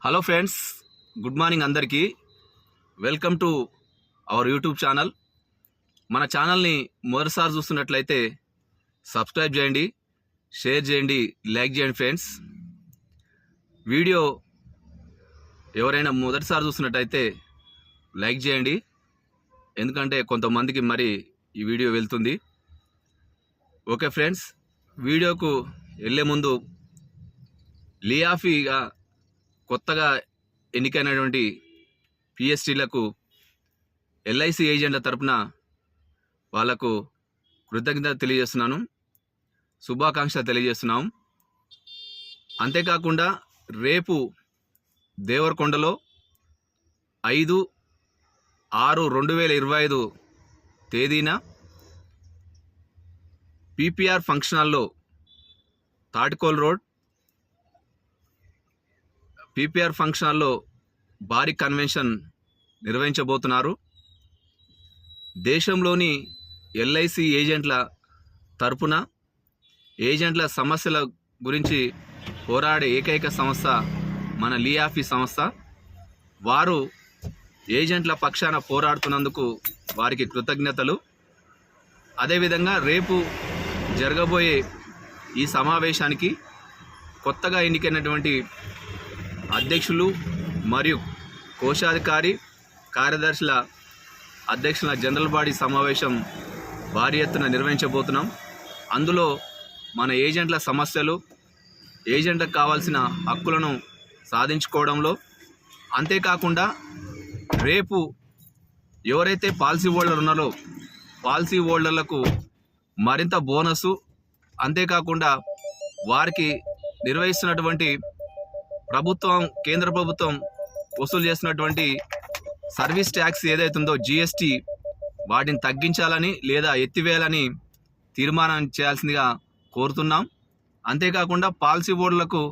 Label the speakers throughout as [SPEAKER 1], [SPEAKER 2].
[SPEAKER 1] Hello friends, good morning అందరికీ. Welcome to our YouTube channel. మన ఛానల్ని మొదటిసారి చూస్తున్నట్లయితే సబ్స్క్రైబ్ చేయండి, షేర్ చేయండి, లైక్ చేయండి ఫ్రెండ్స్. వీడియో ఎవరైనా మొదటిసారి చూస్తున్నట్టయితే లైక్ చేయండి, ఎందుకంటే కొంతమందికి మరి ఈ వీడియో వెళ్తుంది. ఓకే ఫ్రెండ్స్, వీడియోకు వెళ్ళే ముందు లియాఫీగా కొత్తగా ఎన్నికైనటువంటి పిఎస్టీలకు ఎల్ఐసి ఏజెంట్ల తరపున వాళ్లకు కృతజ్ఞత తెలియజేస్తున్నాను, శుభాకాంక్షలు తెలియజేస్తున్నాం. అంతేకాకుండా రేపు దేవరకొండలో 5/6/2025 తేదీన పీపీఆర్ ఫంక్షన్ హాల్లో తాటికోల్ రోడ్ పీపీఆర్ ఫంక్షన్ హాల్లో భారీ కన్వెన్షన్ నిర్వహించబోతున్నారు. దేశంలోని ఎల్ఐసి ఏజెంట్ల తరపున ఏజెంట్ల సమస్యల గురించి పోరాడే ఏకైక సంస్థ మన లియాఫీ సంస్థ. వారు ఏజెంట్ల పక్షాన పోరాడుతున్నందుకు వారికి కృతజ్ఞతలు. అదేవిధంగా రేపు జరగబోయే ఈ సమావేశానికి కొత్తగా ఎన్నికైనటువంటి అధ్యక్షులు మరియు కోశాధికారి కార్యదర్శుల అధ్యక్షుల జనరల్ బాడీ సమావేశం భారీ ఎత్తున నిర్వహించబోతున్నాం. అందులో మన ఏజెంట్ల సమస్యలు, ఏజెంట్లకు కావాల్సిన హక్కులను సాధించుకోవడంలో, అంతేకాకుండా రేపు ఎవరైతే పాలసీ హోల్డర్ ఉన్నారో పాలసీ హోల్డర్లకు మరింత బోనసు, అంతేకాకుండా వారికి నిర్వహిస్తున్నటువంటి ప్రభుత్వం, కేంద్ర ప్రభుత్వం వసూలు చేస్తున్నటువంటి సర్వీస్ ట్యాక్స్ ఏదైతుందో జిఎస్టీ, వాటిని తగ్గించాలని లేదా ఎత్తివేయాలని తీర్మానం చేయాల్సిందిగా కోరుతున్నాం. అంతేకాకుండా పాలసీ హోల్డర్లకు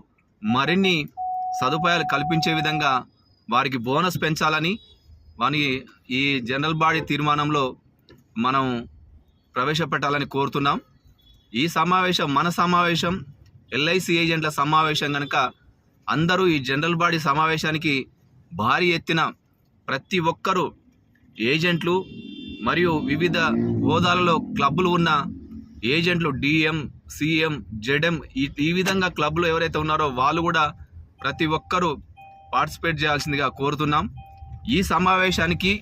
[SPEAKER 1] మరిన్ని సదుపాయాలు కల్పించే విధంగా వారికి బోనస్ పెంచాలని వారికి ఈ జనరల్ బాడీ తీర్మానంలో మనం ప్రవేశపెట్టాలని కోరుతున్నాం. ఈ సమావేశం మన సమావేశం, ఎల్ఐసి ఏజెంట్ల సమావేశం కనుక అందరూ ఈ జనరల్ బాడీ సమావేశానికి భారీ ఎత్తున ప్రతి ఒక్కరూ ఏజెంట్లు మరియు వివిధ హోదాలలో క్లబ్బులు ఉన్న ఏజెంట్లు డిఎం, సిఎం, జెడ్ఎం ఈ విధంగా క్లబ్లు ఎవరైతే ఉన్నారో వాళ్ళు కూడా ప్రతి ఒక్కరూ పార్టిసిపేట్ చేయాల్సిందిగా కోరుతున్నాం. ఈ సమావేశానికి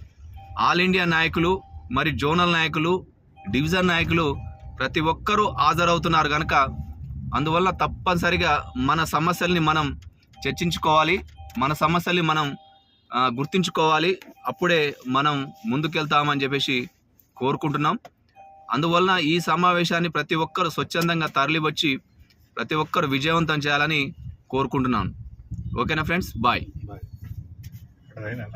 [SPEAKER 1] ఆల్ ఇండియా నాయకులు మరియు జోనల్ నాయకులు, డివిజన్ నాయకులు ప్రతి ఒక్కరూ హాజరవుతున్నారు కనుక అందువల్ల తప్పనిసరిగా మన సమస్యల్ని మనం చర్చించుకోవాలి, మన సమస్యల్ని మనం గుర్తించుకోవాలి. అప్పుడే మనం ముందుకెళ్తామని చెప్పేసి కోరుకుంటున్నాం. అందువలన ఈ సమావేశాన్ని ప్రతి ఒక్కరు స్వచ్ఛందంగా తరలివచ్చి ప్రతి ఒక్కరు విజయవంతం చేయాలని కోరుకుంటున్నాను. ఓకేనా ఫ్రెండ్స్, బాయ్.